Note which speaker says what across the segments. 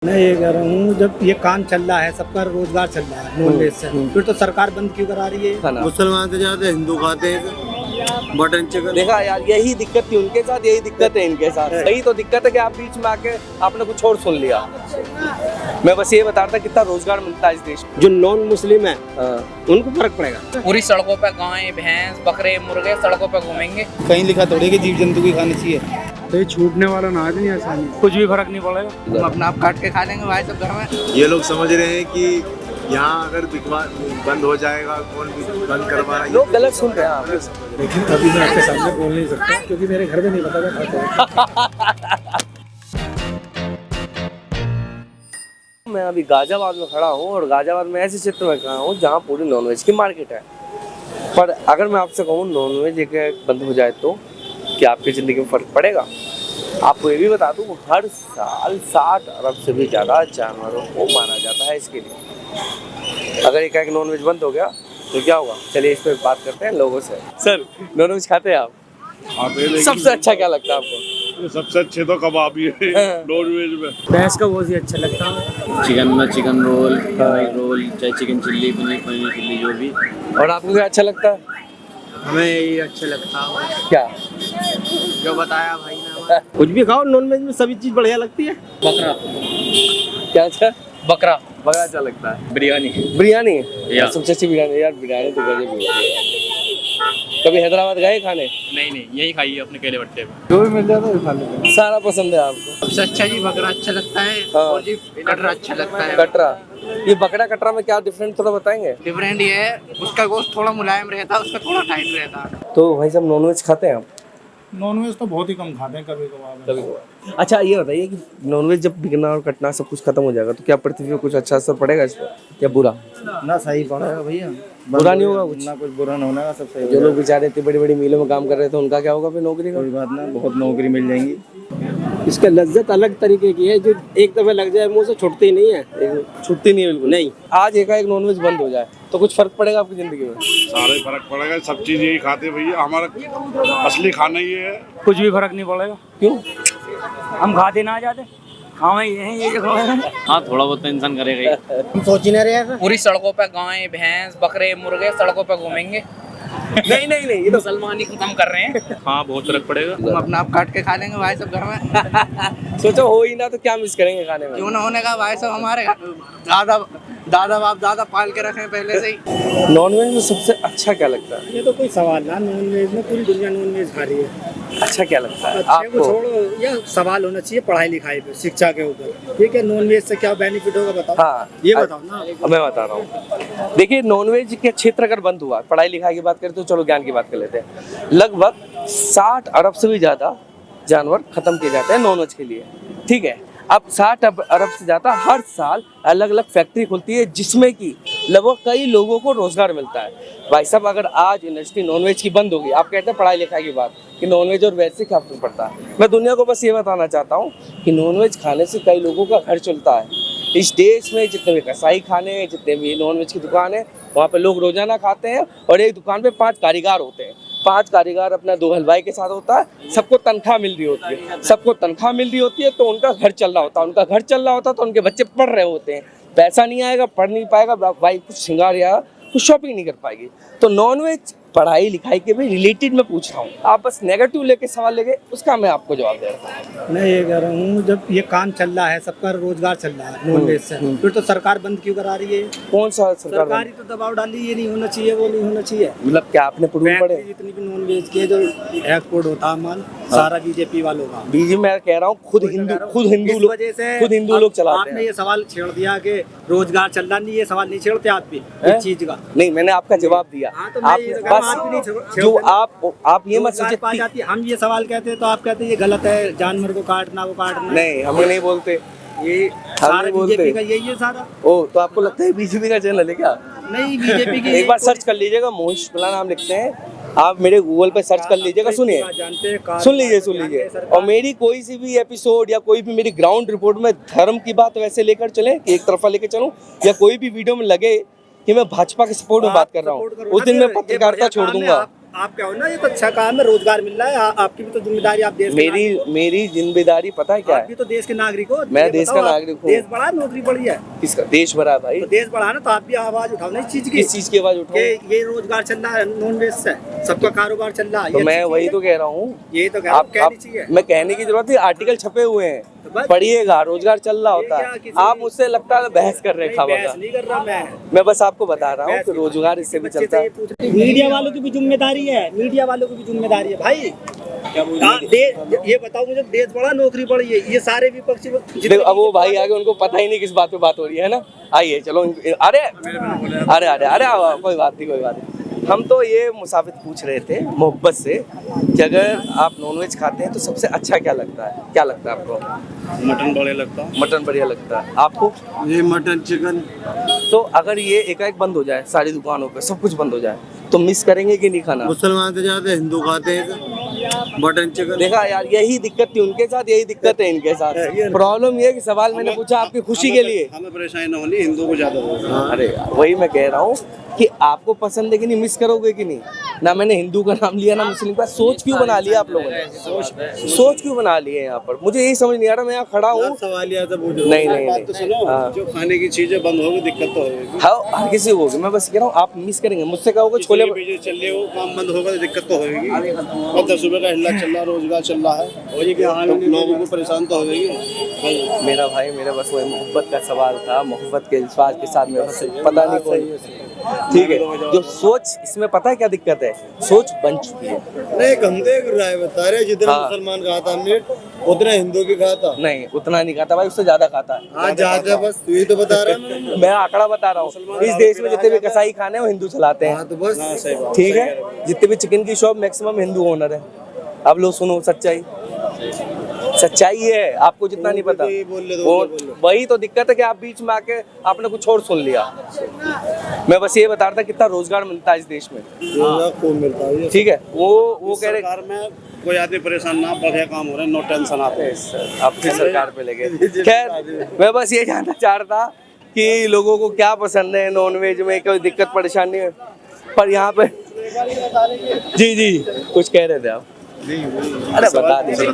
Speaker 1: मैं ये कह रहा हूँ जब ये काम चल रहा है, सबका रोजगार चल रहा है नॉन वेज से, फिर तो सरकार बंद क्यों करा रही है?
Speaker 2: मुसलमान से ज्यादा हिंदू खाते हैं मटन चिकन।
Speaker 3: देखा यार, यही दिक्कत थी उनके साथ, यही दिक्कत है इनके साथ। यही तो दिक्कत है कि आप बीच में आके आपने कुछ और सुन लिया। मैं बस ये बता रहा था कितना रोजगार मिलता है इस देश में।
Speaker 2: जो नॉन मुस्लिम है उनको फर्क पड़ेगा।
Speaker 4: पूरी सड़कों पे गाय भैंस बकरे मुर्गे सड़कों पे घूमेंगे।
Speaker 1: कहीं लिखा थोड़ी कि जीव जंतु की खानी चाहिए।
Speaker 5: तो ये छूटने वाला ना आदमी आसानी, कुछ भी फर्क नहीं पड़ेगा।
Speaker 4: हम अपना आप काट के खा लेंगे भाई सब घर में।
Speaker 6: ये लोग समझ रहे हैं कि यहाँ अगर बंद हो जाएगा, कौन बंद करवा रहा है।
Speaker 3: लोग गलत सुन रहे हैं आप।
Speaker 1: लेकिन अभी मैं आपके सामने बोल नहीं सकता क्योंकि मेरे घर में नहीं पता मैं खाता हूँ।
Speaker 3: मैं अभी गाजियाबाद में खड़ा हूँ और गाजियाबाद में ऐसे क्षेत्र में खड़ा हूँ जहाँ पूरी नॉनवेज की मार्केट है। पर अगर मैं आपसे कहूँ नॉनवेज एक बंद हो जाए तो क्या आपकी ज़िंदगी में फ़र्क पड़ेगा? आपको ये भी बता दूँ, हर साल 60 अरब से भी ज़्यादा जानवरों को मारा जाता है इसके लिए। अगर एक नॉनवेज बंद हो गया तो क्या होगा? चलिए इस पर बात करते हैं लोगों से। सर, नॉनवेज खाते हैं आप? सबसे अच्छा क्या लगता है आपको?
Speaker 6: सबसे अच्छे तो कबाब ही है नॉन वेज में।
Speaker 5: भैंस का बहुत ही अच्छा लगता है।
Speaker 7: चिकन में चिकन रोल, फ्राई रोल, चाहे चिकन चिल्ली, पनीर चिल्ली, जो भी।
Speaker 3: और आपको क्या अच्छा लगता है?
Speaker 2: हमें यही अच्छा लगता है
Speaker 3: क्या
Speaker 2: जो बताया भाई ने। कुछ भी खाओ, नॉन वेज में सभी चीज बढ़िया लगती है।
Speaker 4: बकरा
Speaker 3: क्या अच्छा?
Speaker 4: बकरा
Speaker 3: बड़ा अच्छा लगता है।
Speaker 7: बिरयानी।
Speaker 3: बिरयानी
Speaker 7: या।
Speaker 3: सबसे अच्छी बिरयानी यार, बिरयानी तो गजब होती है। कभी हैदराबाद गए खाने?
Speaker 7: नहीं, यही खाइए अपने केले भट्टे पे।
Speaker 5: जो भी मिल जाता है खा लेते हैं।
Speaker 3: सारा पसंद है आपको?
Speaker 4: सबसे अच्छा जी बकरा अच्छा लगता है।
Speaker 3: हाँ।
Speaker 4: और जी कटरा अच्छा लगता है।
Speaker 3: कटरा, ये बकरा कटरा में क्या डिफरेंट थोड़ा बताएंगे?
Speaker 4: डिफरेंट ये है, उसका गोश्त थोड़ा मुलायम रहता है, उसका थोड़ा टाइट रहता है।
Speaker 3: तो भाई साहब नॉनवेज खाते हैं आप?
Speaker 1: नॉनवेज तो बहुत ही कम खाते हैं, कभी कभार।
Speaker 3: अच्छा ये बताइए कि नॉनवेज जब बिकना और कटना सब कुछ खत्म हो जाएगा तो क्या पृथ्वी पे कुछ अच्छा असर पड़ेगा इस पर या बुरा?
Speaker 1: ना सही पड़ेगा भैया,
Speaker 3: बुरा नहीं होगा कुछ?
Speaker 1: ना कुछ बुरा ना होना, सब सही।
Speaker 3: जो लोग बेचारे इतनी बड़ी बड़ी मिलों में काम कर रहे थे उनका क्या होगा फिर नौकरी का?
Speaker 1: कोई बात ना, बहुत नौकरी मिल जाएंगी।
Speaker 2: इसका लज्जत अलग तरीके की है, जो एक दफे लग जाए मुंह से छूटती ही नहीं है।
Speaker 3: छुट्टी नहीं है बिल्कुल नहीं। आज एक नॉनवेज बंद हो जाए तो कुछ फर्क पड़ेगा आपकी जिंदगी में?
Speaker 6: सारे फर्क पड़ेगा, सब चीज यही खाते भैया, हमारा असली खाना ये है।
Speaker 5: कुछ भी फर्क नहीं पड़ेगा।
Speaker 3: क्यों?
Speaker 5: हम खाते ना जाते, हाँ ये जो
Speaker 7: हाँ, थोड़ा बहुत तो इंसान करेगा ही।
Speaker 1: हम सोच ही नहीं रहे हैं।
Speaker 4: पूरी सड़कों पे गाय भैंस बकरे मुर्गे सड़कों पे घूमेंगे।
Speaker 3: नहीं ये तो
Speaker 4: मुसलमान ही खत्म कर रहे हैं।
Speaker 7: हाँ, बहुत फर्क पड़ेगा।
Speaker 4: हम अपना आप काट के खा लेंगे भाई सब घर में।
Speaker 3: सोचो हो ही ना तो क्या मिस करेंगे खाने में?
Speaker 4: क्यों ना होने का भाई सब, हमारे दादा बाप दादा पाल के रखे हैं पहले से ही।
Speaker 3: नॉनवेज में सबसे अच्छा क्या लगता है?
Speaker 1: ये तो कोई सवाल ना, नॉनवेज में पूरी दुनिया नॉनवेज खा रही है।
Speaker 3: अच्छा क्या लगता है
Speaker 1: अच्छे को
Speaker 3: आपको?
Speaker 1: छोड़ो, यह सवाल होना चाहिए पढ़ाई लिखाई पे, शिक्षा के ऊपर। ये क्या नॉनवेज से क्या बेनिफिट होगा बताओ?
Speaker 3: हाँ
Speaker 1: ये बताओ ना।
Speaker 3: मैं बता रहा हूँ। देखिए नॉनवेज के क्षेत्र अगर बंद हुआ, पढ़ाई लिखाई की बात करें तो चलो ज्ञान की बात कर लेते हैं। लगभग 60 अरब से भी ज्यादा जानवर खत्म किए जाते हैं नॉनवेज के लिए, ठीक है। अब 60 अरब से ज़्यादा हर साल अलग अलग फैक्ट्री खुलती है जिसमें कि लगभग कई लोगों को रोजगार मिलता है। भाई साहब अगर आज इंडस्ट्री नॉनवेज की बंद होगी, आप कहते हैं पढ़ाई लिखाई की बात कि नॉनवेज और वेज से क्या फर्क पड़ता है, मैं दुनिया को बस ये बताना चाहता हूँ कि नॉनवेज खाने से कई लोगों का घर चलता है। इस देश में जितने भी कसाई खाने हैं, जितने भी नॉनवेज की दुकान है, वहाँ पे लोग रोजाना खाते हैं और एक दुकान पे 5 कारीगर होते हैं। 5 कारीगर अपना 2 हलवाई के साथ होता है, सबको तनख्वाह मिल रही होती है, सबको तनख्वाह मिल रही होती है तो उनका घर चल रहा होता है। उनका घर चल रहा होता है तो उनके बच्चे पढ़ रहे होते हैं। पैसा नहीं आएगा, पढ़ नहीं पाएगा, भाई कुछ श्रृंगार या कुछ शॉपिंग नहीं कर पाएगी। तो नॉनवेज पढ़ाई लिखाई के भी रिलेटेड मैं पूछ रहा हूँ, आप बस नेगेटिव लेके सवाल लेके उसका मैं आपको जवाब दे रहा हूँ।
Speaker 1: मैं ये कह रहा हूँ जब ये काम चल रहा है, सबका रोजगार चल रहा है नॉनवेज से, फिर तो सरकार बंद क्यों करा रही है?
Speaker 3: कौन सा सरकार?
Speaker 1: सरकार ही तो दबाव डाली, ये नहीं होना चाहिए, वो नहीं होना चाहिए।
Speaker 3: मतलब क्या आपने प्रूव पड़े?
Speaker 1: जितनी भी नॉनवेज के जो एक्सपोर्ट होता है माल, सारा बीजेपी वालों का।
Speaker 3: बीजेपी मैं कह रहा हूँ खुद हिंदू लोग चलाते
Speaker 1: आपने
Speaker 3: हैं।
Speaker 1: ये सवाल छेड़ दिया कि रोजगार चल रहा नहीं, ये सवाल नहीं छेड़ते आप भी इस चीज का।
Speaker 3: नहीं, मैंने आपका जवाब दिया।
Speaker 1: हाँ, तो मैं ये तो कह रहा हूँ, आप भी नहीं
Speaker 3: बस जो आप ये मत
Speaker 1: रोजगार पा
Speaker 3: सोचिए।
Speaker 1: जाती है। हम ये सवाल कहते हैं तो आप कहते हैं ये गलत है, जानवर को काटना वो काटना।
Speaker 3: नहीं, हम नहीं बोलते,
Speaker 1: ये सारा बीजेपी का यही है सारा।
Speaker 3: ओ तो आपको लगता है बीजेपी का चैनल है क्या?
Speaker 1: नहीं, बीजेपी की
Speaker 3: एक बार सर्च कर लीजिएगा, मोहिश शुक्ला नाम लिखते हैं आप, मेरे गूगल पे सर्च कर लीजिएगा। सुनिए, सुन लीजिए। और मेरी कोई सी भी एपिसोड या कोई भी मेरी ग्राउंड रिपोर्ट में धर्म की बात वैसे लेकर चले कि एक तरफा लेकर चलूं, या कोई भी वीडियो में लगे कि मैं भाजपा के सपोर्ट में बात कर रहा हूँ, उस दिन मैं पत्रकारिता छोड़ दूंगा।
Speaker 1: आप क्या हो ना, ये तो अच्छा काम है, रोजगार मिल रहा है, आपकी भी तो जिम्मेदारी, आप देश
Speaker 3: मेरी जिम्मेदारी पता है क्या
Speaker 1: आप
Speaker 3: है?
Speaker 1: भी तो देश के नागरिक हो।
Speaker 3: मैं
Speaker 1: ये
Speaker 3: देश
Speaker 1: बताओ,
Speaker 3: का
Speaker 1: आप
Speaker 3: नागरिक हूँ।
Speaker 1: देश बड़ा, नौकरी बड़ी है,
Speaker 3: किसका देश भरा है भाई?
Speaker 1: तो देश बड़ा ना, तो आप भी आवाज उठाओ ना इस चीज की।
Speaker 3: किस चीज की आवाज उठाऊं?
Speaker 1: ये रोजगार चल रहा है नॉन वेज से, सबका कारोबार चल रहा है।
Speaker 3: तो
Speaker 1: ये
Speaker 3: मैं
Speaker 1: अच्छी
Speaker 3: वही
Speaker 1: चीज़
Speaker 3: तो
Speaker 1: है।
Speaker 3: कह रहा हूँ।
Speaker 1: ये तो कह रहा हूँ, कहनी चाहिए।
Speaker 3: मैं कहने की जरूरत है, आर्टिकल छपे हुए हैं,
Speaker 1: तो बस
Speaker 3: पढ़िएगा, रोजगार चल रहा होता
Speaker 1: ये क्या
Speaker 3: है।
Speaker 1: किसी-
Speaker 3: आप मुझसे लगता है बहस कर रहे हैं
Speaker 1: नहीं,
Speaker 3: खावा
Speaker 1: बहस
Speaker 3: का।
Speaker 1: नहीं कर रहा मैं
Speaker 3: मैं बस आपको बता रहा हूँ कि रोजगार इससे भी चलता है।
Speaker 1: मीडिया वालों की भी जिम्मेदारी है, मीडिया वालों की भी जिम्मेदारी है भाई। ये बताओ मुझे, देश बड़ा, नौकरी बड़ी है, ये सारे विपक्षी
Speaker 3: देखो अब वो भाई आगे, उनको पता ही नहीं किस बात पे बात हो रही है ना। आइए चलो, अरे अरे अरे अरे कोई बात नहीं, कोई बात नहीं। हम तो ये मुसाफिर पूछ रहे थे मोहब्बत से कि अगर आप नॉनवेज खाते हैं तो सबसे अच्छा क्या लगता है? क्या लगता है आपको?
Speaker 6: मटन बढ़िया लगता है।
Speaker 3: मटन बढ़िया लगता है आपको?
Speaker 6: ये मटन चिकन।
Speaker 3: तो अगर ये एकाएक बंद हो जाए, सारी दुकानों पे सब कुछ बंद हो जाए, तो मिस करेंगे कि नहीं खाना?
Speaker 6: मुसलमान तो जाते हैं, हिंदू खाते हैं मटन चिकन।
Speaker 3: देखा यार, यही दिक्कत थी उनके साथ, यही दिक्कत है इनके साथ। प्रॉब्लम ये है कि सवाल मैंने पूछा आपकी खुशी के लिए।
Speaker 6: हमें परेशानी न होनी, हिंदू को ज्यादा होगा।
Speaker 3: अरे यार, वही मैं कह रहा हूँ कि आपको पसंद है कि नहीं, मिस करोगे कि नहीं? ना मैंने हिंदू का नाम लिया ना मुस्लिम का। सोच क्यों बना लिया आप लोगों ने? सोच क्यों बना लिए यहाँ पर? मुझे यही समझ नहीं आ रहा। मैं यहाँ खड़ा हूँ।
Speaker 6: सवाल यह था,
Speaker 3: नहीं नहीं
Speaker 6: बात तो सुनो,
Speaker 3: हाँ।
Speaker 6: जो खाने की चीजें बंद होगी दिक्कत तो होगी।
Speaker 3: हाँ, हर किसी को होगी। मैं बस कह रहा हूँ आप मिस करेंगे। मुझसे कहोगे छोले
Speaker 6: चल रहे हो, काम बंद होगा तो दिक्कत तो होगी। और 10 रुपए का हिल्ला चल रहा, रोजगार चल रहा है, तो लोगों को परेशान तो होगी।
Speaker 3: मेरा भाई, मेरा बस वही मोहब्बत का सवाल था। मोहब्बत के विश्वास के साथ में बस पता नहीं कौन, ठीक है, जो सोच, इसमें पता है क्या दिक्कत है? सोच बन चुकी है।
Speaker 6: नहीं, हम देख राय बता रहे, जितना
Speaker 3: हाँ।
Speaker 6: मुसलमान खाता हमने उतना हिंदू भी खाता।
Speaker 3: नहीं, उतना नहीं खाता भाई, उससे ज्यादा खाता है।
Speaker 6: हाँ, ज्यादा, बस तू ही तो बता रहा है।
Speaker 3: मैं आंकड़ा बता रहा हूँ। इस देश में जितने भी कसाई खाने हैं वो हिंदू चलाते
Speaker 6: हाँ,
Speaker 3: हैं,
Speaker 6: तो बस
Speaker 3: ठीक है। जितने भी चिकन की शॉप मैक्सिमम हिंदू ओनर है। अब लो सुनो सच्चाई, सच्चाई है, आपको जितना नहीं पता। वो वही तो दिक्कत है कि आप बीच में आके आपने कुछ और सुन लिया। मैं बस ये बता रहा था कितना रोजगार मिलता है इस देश में,
Speaker 6: खूब मिलता है।
Speaker 3: ठीक है। वो कह रहे
Speaker 6: सरकार में कोई आदमी परेशान ना, बढ़िया काम हो रहा है, नो टेंशन आते हैं।
Speaker 3: आप फिर सरकार पे लगे। खैर, मैं बस ये जानना चाह रहा था कि लोगों को क्या पसंद है नॉनवेज में, कोई दिक्कत परेशानी है? पर यहाँ पे जी कुछ कह रहे थे आप? अरे बता दीजिए।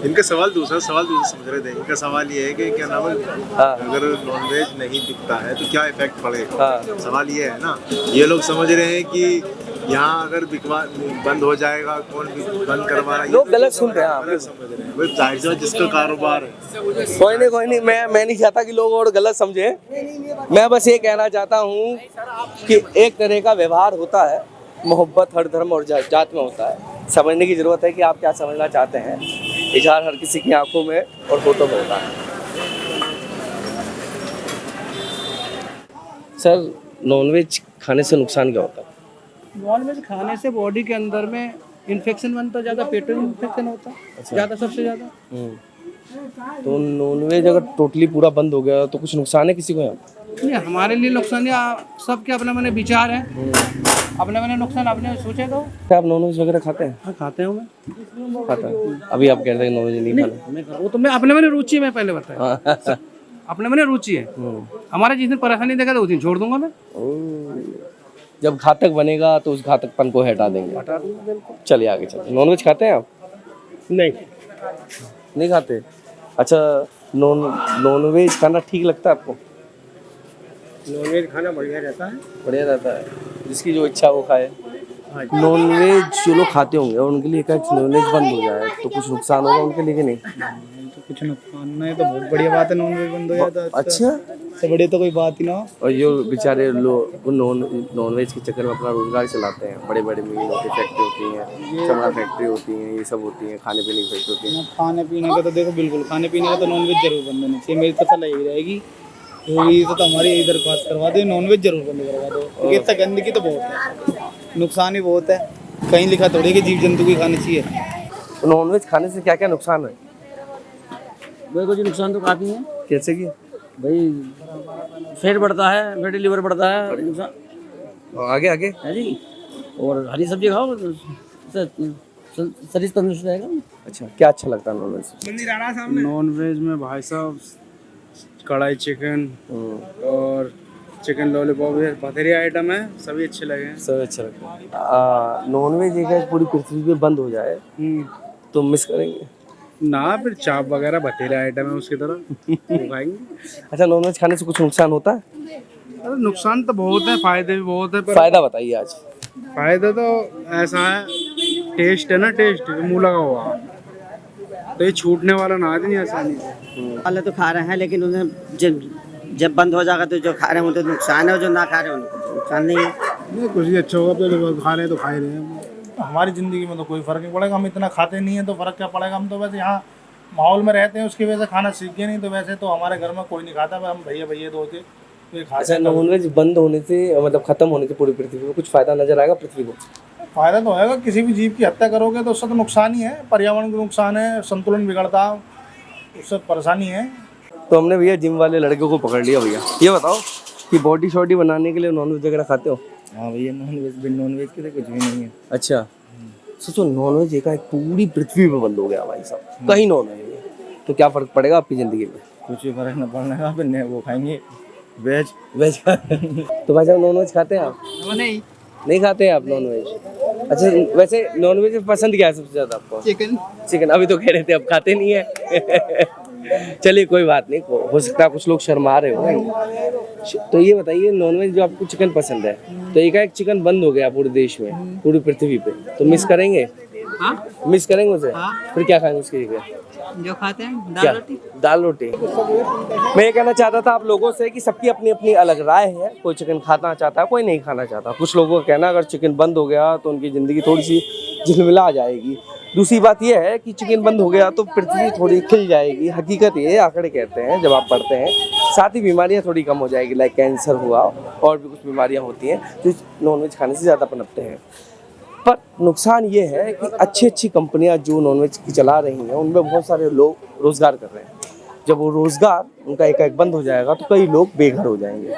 Speaker 6: इनका सवाल दूसरा समझ रहे थे। इनका सवाल ये है कि क्या नाम है,
Speaker 3: हाँ।
Speaker 6: अगर नॉनवेज नहीं बिकता है तो क्या इफेक्ट पड़ेगा?
Speaker 3: हाँ।
Speaker 6: सवाल ये है ना। ये लोग समझ रहे हैं कि यहाँ अगर बंद हो जाएगा, कौन बंद करवा रहा है?
Speaker 3: लोग गलत सुन रहे हैं।
Speaker 6: गलत समझ रहे हैं। भाई जाहिर सी बात, जिसका कारोबार है।
Speaker 3: कोई नहीं, मैं नहीं चाहता कि लोग और गलत समझे। मैं बस ये कहना चाहता हूँ कि एक तरह का व्यवहार होता है, मोहब्बत हर धर्म और जात में होता है। समझने की जरूरत है कि आप क्या समझना चाहते हैं। इजहार हर किसी की आंखों में और होठों में होता है। सर, नॉनवेज खाने से नुकसान क्या होता है?
Speaker 4: नॉनवेज खाने से बॉडी के अंदर में इन्फेक्शन बनता है, ज़्यादा पेट में इन्फेक्शन होता है, ज़्यादा, सबसे ज़्यादा।
Speaker 3: तो नॉनवेज अगर टोटली पूरा बंद हो गया तो कुछ नुकसान है किसी को यहाँ?
Speaker 4: नहीं, हमारे लिए नुकसान है, सबके अपने अपने विचार है, अपने अपने नुकसान अपने सोचे तो।
Speaker 3: क्या आप नॉनवेज वगैरह खाते हैं?
Speaker 4: हाँ, खाते हैं मैं।
Speaker 3: खाता है। अभी आप कह रहे हैं नॉनवेज नहीं खाना।
Speaker 4: वो तो मैं अपने मैंने रुचि, मैं पहले बताया, अपने मैंने रुचि है। हमारे जिस दिन परेशानी देखा तो उस दिन छोड़ दूंगा मैं।
Speaker 3: जब घातक बनेगा तो उस घातकपन को हटा देंगे। चलिए आगे चलते। नॉनवेज खाते हैं आप? नहीं खाते। अच्छा, नॉनवेज खाना ठीक लगता है आपको?
Speaker 1: नॉनवेज खाना बढ़िया रहता है।
Speaker 3: बढ़िया रहता है, जिसकी जो इच्छा वो खाए। नॉनवेज जो लोग खाते होंगे और उनके लिए क्या नॉनवेज बंद हो जाए तो कुछ नुकसान होगा उनके लिए कि नहीं?
Speaker 1: तो कुछ नुकसान नहीं, तो बहुत बढ़िया बात है, नॉनवेज बंद हो जाता है।
Speaker 3: अच्छा,
Speaker 1: इससे बड़ी तो कोई बात ही ना हो।
Speaker 3: और जो बेचारे लोग नॉनवेज के चक्कर में अपना रोजगार चलाते हैं, बड़े बड़े मीलों की फैक्ट्री होती हैं, चमड़ा फैक्ट्री होती हैं, ये सब होती हैं, खाने पीने की फैक्ट्री होती हैं।
Speaker 1: खाने पीने का तो देखो, बिल्कुल खाने पीने का तो नॉनवेज जरूर बंद होना चाहिए। मेरी तो सलाह यही रहेगी, यही तो हमारी यही दरख्वास्त करवा दो, नॉनवेज जरूर बंद करवा दो, क्योंकि इससे गंदगी तो बहुत है, नुकसान ही बहुत है। कहीं लिखा थोड़ी कि जीव जंतु की खानी चाहिए।
Speaker 3: तो नॉनवेज खाने से क्या क्या नुकसान है?
Speaker 5: देखो जी, नुकसान तो काफ़ी है
Speaker 3: कैसे कि
Speaker 5: भाई। फैट बढ़ता है, फैटी लीवर बढ़ता है, नुकसान
Speaker 3: आगे आगे
Speaker 5: है जी। और हरी सब्जी खाओ तो शरीर तंदुरुस्त रहेगा।
Speaker 3: अच्छा, क्या अच्छा लगता है नॉनवेज?
Speaker 8: नॉन वेज में भाई साहब कढ़ाई चिकन और
Speaker 1: चिकन लॉलीपॉप बथेरे आइटम है, सभी अच्छे लगे हैं।
Speaker 3: सब अच्छा लगता है। नॉनवेज एक पूरी पृथ्वी पे बंद हो जाए तो मिस करेंगे?
Speaker 1: ना फिर चाप वगैरह बथेरे आइटम है उसकी तरह वो खाएंगे।
Speaker 3: अच्छा, नॉनवेज खाने से कुछ नुकसान होता है?
Speaker 1: अरे नुकसान तो बहुत है, फायदे भी बहुत है, पर
Speaker 3: फायदा बताइए आज।
Speaker 1: फायदा तो ऐसा है, टेस्ट है ना, टेस्ट मुंह लगा हुआ, तो ये छूटने वाला ना है नहीं आसानी से।
Speaker 8: वाले तो खा रहे हैं, लेकिन उन्हें जब बंद हो जाएगा तो जो खा रहे हैं उनको तो नुकसान है, और जो ना खा रहे हैं उनको तो नुकसान नहीं है।
Speaker 1: नहीं, कुछ ही अच्छा होगा, पहले खा रहे हैं तो खा ही रहे हैं। हमारी ज़िंदगी में तो कोई फ़र्क नहीं पड़ेगा, हम इतना खाते नहीं हैं तो फ़र्क क्या पड़ेगा। हम तो वैसे यहाँ माहौल में रहते हैं, उसकी वजह से खाना सीख गए, नहीं तो वैसे तो हमारे घर में कोई नहीं खाता, हम भैया दो थे तो ये खाते
Speaker 3: अच्छा,
Speaker 1: हैं।
Speaker 3: नॉनवेज बंद होने से मतलब खत्म होने से पूरी पृथ्वी को कुछ फायदा नजर आएगा पृथ्वी को?
Speaker 1: फ़ायदा तो होगा, किसी भी जीव की हत्या करोगे तो उससे तो नुकसान ही है, पर्यावरण को नुकसान है, संतुलन बिगड़ता है, उससे परेशानी है।
Speaker 3: तो हमने भैया जिम वाले लड़के को पकड़ लिया। भैया ये बताओ कि बॉडी शॉडी बनाने के लिए नॉनवेज वगैरह खाते हो?
Speaker 2: हाँ भैया, नॉनवेज के लिए कुछ भी नहीं है।
Speaker 3: अच्छा, सोचो नॉनवेज एक पूरी पृथ्वी पे बंद हो गया भाई साहब, कहीं नॉनवेज नहीं, तो क्या फर्क पड़ेगा आपकी जिंदगी में?
Speaker 2: कुछ भी फर्क न पड़ने का, फिर वो खाएंगे वेज।
Speaker 3: तो भाई साहब नॉनवेज खाते हैं आप? नहीं खाते हैं आप नॉनवेज? अच्छा, वैसे नॉनवेज में पसंद क्या है सबसे ज्यादा आपको? चिकन। अभी तो कह रहे थे अब खाते नहीं है। चलिए कोई बात नहीं, हो सकता है कुछ लोग शर्मा रहे हो। तो ये बताइए, नॉनवेज जो आपको चिकन पसंद है, तो एक चिकन बंद हो गया पूरे देश में, पूरी पृथ्वी पे, तो मिस करेंगे? मिस करेंगे उसे? फिर क्या खाएंगे उसकी जगह?
Speaker 8: जो खाते हैं
Speaker 3: दाल रोटी। मैं ये कहना चाहता था आप लोगों से कि सबकी अपनी अपनी अलग राय है, कोई चिकन खाना चाहता है, कोई नहीं खाना चाहता। कुछ लोगों का कहना अगर चिकन बंद हो गया तो उनकी ज़िंदगी थोड़ी सी झिलमिला जाएगी। दूसरी बात यह है कि चिकन बंद हो गया तो पृथ्वी थोड़ी खिल जाएगी। हकीकत ये आंकड़े कहते हैं जब आप पढ़ते हैं, साथ ही बीमारियाँ थोड़ी कम हो जाएगी, लाइक कैंसर हुआ और भी कुछ बीमारियाँ होती हैं जो नॉनवेज खाने से ज़्यादा पनपते हैं। पर नुकसान ये है कि अच्छी कंपनियां जो नॉनवेज की चला रही हैं उनमें बहुत सारे लोग रोज़गार कर रहे हैं। जब वो रोज़गार उनका एक बंद हो जाएगा तो कई लोग बेघर हो जाएंगे।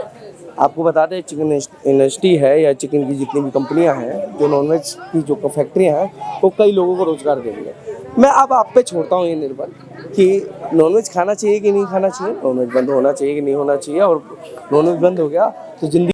Speaker 3: आपको बता दें, चिकन इंडस्ट्री है या चिकन की जितनी भी कंपनियां हैं, जो नॉनवेज की जो फैक्ट्रियां हैं, वो कई लोगों को रोज़गार देंगे। मैं अब आप पे छोड़ता हूँ ये निर्भर कि नॉनवेज खाना चाहिए कि नहीं खाना चाहिए, नॉनवेज बंद होना चाहिए कि नहीं होना चाहिए। और नॉनवेज बंद हो गया तो जिंदगी